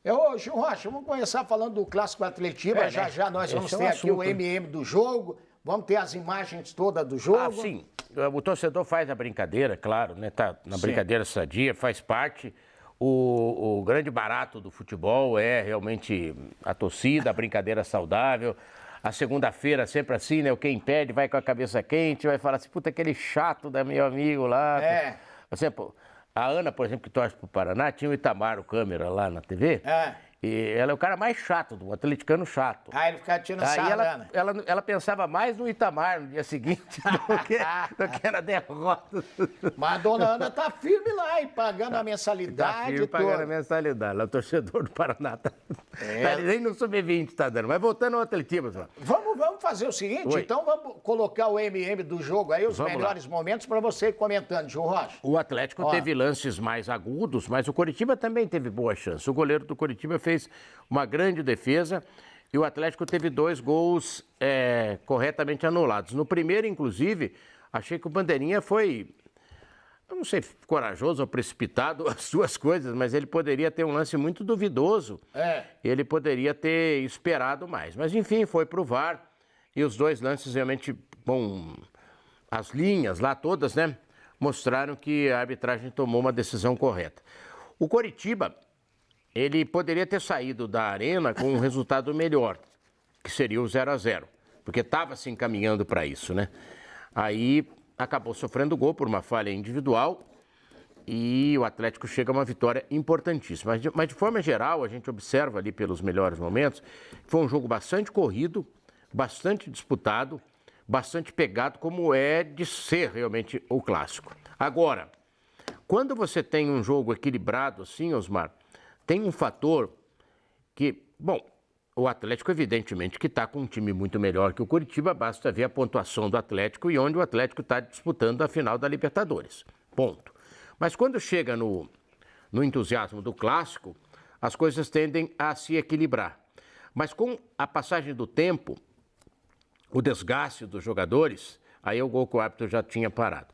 Ô, Gil Rocha, vamos começar falando do Clássico Atletiba. Já nós vamos ter aqui o MM do jogo. Vamos ter as imagens todas do jogo. Ah, sim. O torcedor faz a brincadeira, claro, né? Tá na brincadeira sadia, faz parte. O grande barato do futebol é realmente a torcida, a brincadeira saudável. A segunda-feira sempre assim, né? Quem perde vai com a cabeça quente, vai falar assim, puta, aquele chato da meu amigo lá. É. Você, a Ana, por exemplo, que torce pro Paraná, tinha o Itamar, o câmera lá na TV. É. E ela é o cara mais chato, do atleticano chato. Aí ele ficava tirando sarna. Ela pensava mais no Itamar no dia seguinte do que na derrota. Mas a dona Ana tá firme lá, e pagando a mensalidade. Tá firme pagando a mensalidade. Ela é o torcedor do Paraná. Tá nem no sub-20 tá dando. Mas voltando ao Atletiba. Vamos fazer o seguinte, então vamos colocar o MM do jogo aí, os melhores momentos, para você ir comentando, Gil Rocha. O Atlético teve lances mais agudos, mas o Coritiba também teve boa chance. O goleiro do Coritiba fez uma grande defesa e o Atlético teve 2 gols corretamente anulados. No primeiro, inclusive, achei que o Bandeirinha foi, eu não sei, corajoso ou precipitado, as duas coisas, mas ele poderia ter um lance muito duvidoso. Ele poderia ter esperado mais. Mas, enfim, foi pro VAR e os 2 lances realmente, bom, as linhas lá todas, né, mostraram que a arbitragem tomou uma decisão correta. O Coritiba, ele poderia ter saído da arena com um resultado melhor, que seria o 0-0, porque estava se encaminhando para isso, né? Aí acabou sofrendo gol por uma falha individual e o Atlético chega a uma vitória importantíssima. Mas de forma geral, a gente observa ali pelos melhores momentos, foi um jogo bastante corrido, bastante disputado, bastante pegado, como é de ser realmente o clássico. Agora, quando você tem um jogo equilibrado assim, Osmar, tem um fator que, bom, o Atlético evidentemente que está com um time muito melhor que o Coritiba, basta ver a pontuação do Atlético e onde o Atlético está disputando a final da Libertadores, ponto. Mas quando chega no entusiasmo do clássico, as coisas tendem a se equilibrar. Mas com a passagem do tempo, o desgaste dos jogadores, aí o gol que o árbitro já tinha parado.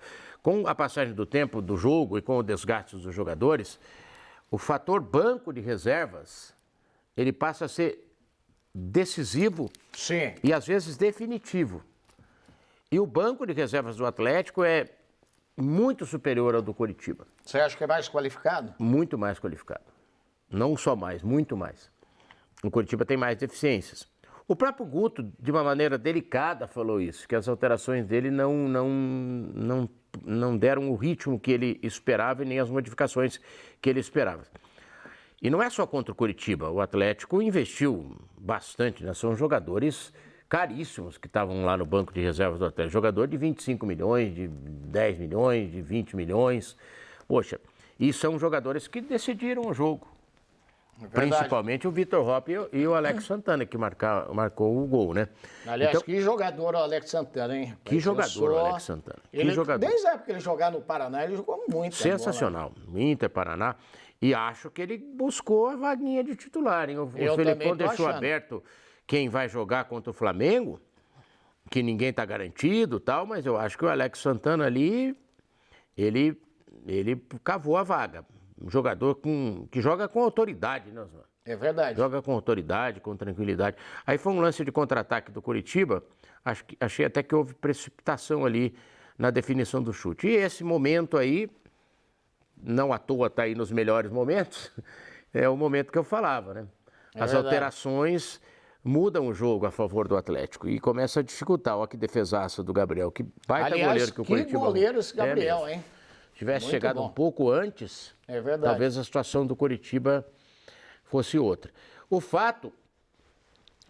Com a passagem do tempo do jogo e com o desgaste dos jogadores, o fator banco de reservas, ele passa a ser decisivo. Sim. E às vezes definitivo. E o banco de reservas do Atlético é muito superior ao do Coritiba. Você acha que é mais qualificado? Muito mais qualificado. Não só mais, muito mais. O Coritiba tem mais deficiências. O próprio Guto, de uma maneira delicada, falou isso, que as alterações dele não deram o ritmo que ele esperava e nem as modificações que ele esperava. E não é só contra o Coritiba, o Atlético investiu bastante, né? São jogadores caríssimos que estavam lá no banco de reservas do Atlético. Jogador de 25 milhões, de 10 milhões, de 20 milhões. Poxa, e são jogadores que decidiram o jogo. Principalmente o Vitor Roque e o Alex Santana, que marcou o gol, né? Aliás, então, que jogador o Alex Santana, hein? Que jogador o Alex Santana. Desde a época que ele jogava no Paraná, ele jogou muito. Sensacional. Inter, Paraná. E acho que ele buscou a vaguinha de titular, hein? O Felipão deixou aberto quem vai jogar contra o Flamengo, que ninguém está garantido e tal, mas eu acho que o Alex Santana ali, ele cavou a vaga. Um jogador que joga com autoridade, né, Osmar? É verdade. Joga com autoridade, com tranquilidade. Aí foi um lance de contra-ataque do Coritiba, achei até que houve precipitação ali na definição do chute. E esse momento aí, não à toa está aí nos melhores momentos, é o momento que eu falava, né? As alterações mudam o jogo a favor do Atlético e começa a dificultar. Olha que defesaço do Gabriel, que baita goleiro que o Coritiba... que goleiro esse Gabriel, hein? Tivesse chegado um pouco antes, talvez a situação do Coritiba fosse outra. O fato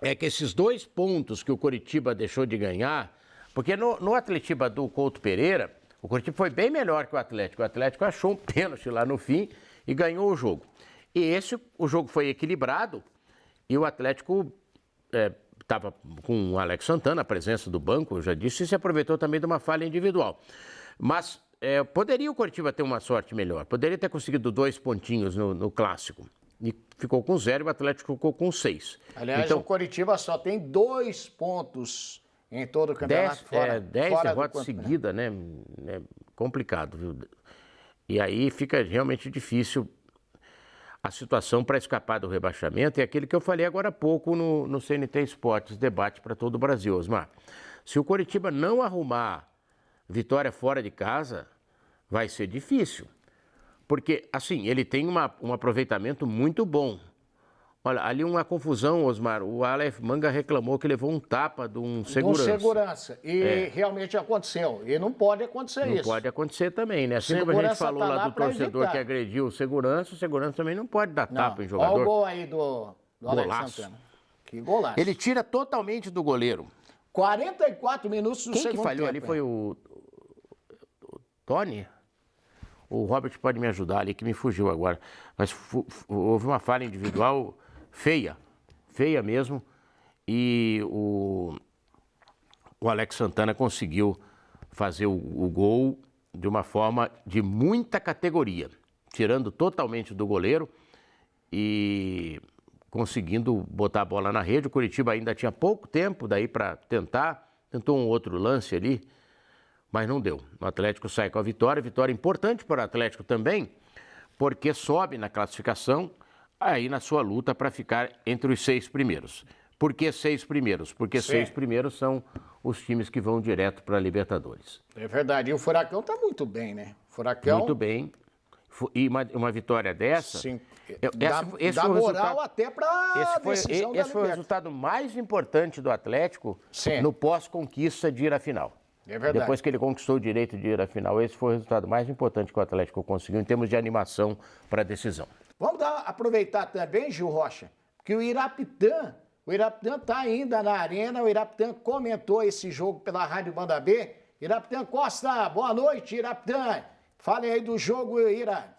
é que esses 2 pontos que o Coritiba deixou de ganhar, porque no Atletiba do Couto Pereira, o Coritiba foi bem melhor que o Atlético. O Atlético achou um pênalti lá no fim e ganhou o jogo. E o jogo foi equilibrado e o Atlético estava com o Alex Santana, a presença do banco, eu já disse, e se aproveitou também de uma falha individual. Mas... poderia o Coritiba ter uma sorte melhor, poderia ter conseguido 2 pontinhos no clássico. E ficou com 0 e o Atlético ficou com 6. Aliás, então, o Coritiba só tem 2 pontos em todo o campeonato. 10 derrotas seguidas, né? É complicado, viu? E aí fica realmente difícil. a situação para escapar do rebaixamento é aquele que eu falei agora há pouco no CNT Esportes, debate para todo o Brasil, Osmar. Se o Coritiba não arrumar vitória fora de casa, vai ser difícil. Porque, assim, ele tem um aproveitamento muito bom. Olha, ali uma confusão, Osmar. O Aleph Manga reclamou que levou um tapa de um segurança. De um segurança. E realmente aconteceu. E não pode acontecer isso. Não pode acontecer também, né? Assim como a gente falou lá do torcedor que agrediu o segurança também não pode dar tapa em jogador. Olha o gol aí do Alex Santana. Que golaço. Ele tira totalmente do goleiro. 44 minutos do segundo tempo. Quem que falhou ali foi o Tony? O Robert pode me ajudar ali, que me fugiu agora. Mas houve uma falha individual feia mesmo. E o Alex Santana conseguiu fazer o gol de uma forma de muita categoria, tirando totalmente do goleiro e conseguindo botar a bola na rede. O Coritiba ainda tinha pouco tempo daí para tentou um outro lance ali, mas não deu. O Atlético sai com a vitória importante para o Atlético também, porque sobe na classificação, aí na sua luta para ficar entre os 6 primeiros. Por que 6 primeiros? Porque 6 primeiros são os times que vão direto para a Libertadores. É verdade, e o Furacão está muito bem, né? Furacão... Muito bem. E uma vitória dessa... Sim. Esse dá foi o moral até para a decisão da Esse foi o resultado mais importante do Atlético no pós-conquista de ir à final. É verdade. Depois que ele conquistou o direito de ir à final, esse foi o resultado mais importante que o Atlético conseguiu em termos de animação para a decisão. Vamos aproveitar também, Gil Rocha, que o Irapitã está ainda na arena, o Irapitã comentou esse jogo pela Rádio Banda B. Irapitã Costa, boa noite, Irapitã. Fale aí do jogo, Ira.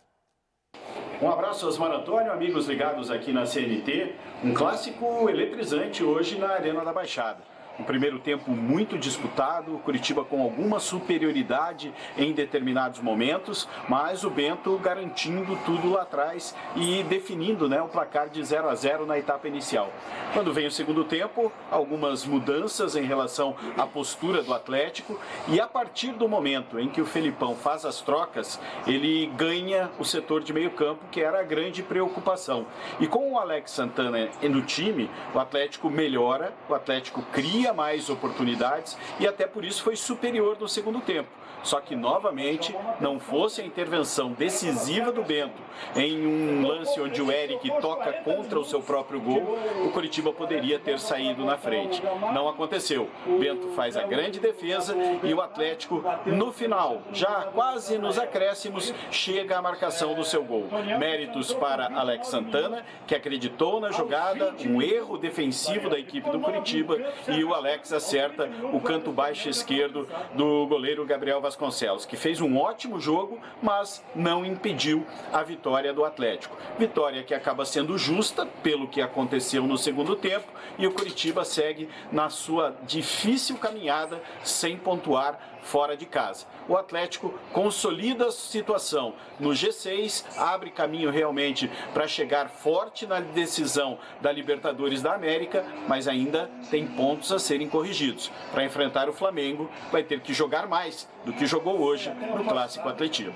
Um abraço, Osmar Antônio, amigos ligados aqui na CNT. Um clássico eletrizante hoje na Arena da Baixada. Um primeiro tempo muito disputado, o Coritiba com alguma superioridade em determinados momentos, mas o Bento garantindo tudo lá atrás e definindo, né, o placar de 0-0 na etapa inicial. Quando vem o segundo tempo, algumas mudanças em relação à postura do Atlético e a partir do momento em que o Felipão faz as trocas, ele ganha o setor de meio campo, que era a grande preocupação. E com o Alex Santana no time, o Atlético melhora, o Atlético cria mais oportunidades e até por isso foi superior no segundo tempo. Só que, novamente, não fosse a intervenção decisiva do Bento em um lance onde o Eric toca contra o seu próprio gol, o Coritiba poderia ter saído na frente. Não aconteceu. O Bento faz a grande defesa e o Atlético, no final, já quase nos acréscimos, chega à marcação do seu gol. Méritos para Alex Santana, que acreditou na jogada, um erro defensivo da equipe do Coritiba, e o Alex acerta o canto baixo esquerdo do goleiro Gabriel Vasconcelos, que fez um ótimo jogo, mas não impediu a vitória do Atlético. Vitória que acaba sendo justa pelo que aconteceu no segundo tempo e o Coritiba segue na sua difícil caminhada sem pontuar fora de casa. O Atlético consolida a situação no G6, abre caminho realmente para chegar forte na decisão da Libertadores da América, mas ainda tem pontos a serem corrigidos. Para enfrentar o Flamengo, vai ter que jogar mais do que jogou hoje no Clássico Atlético.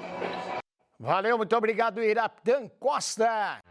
Valeu, muito obrigado, Irapitã Costa.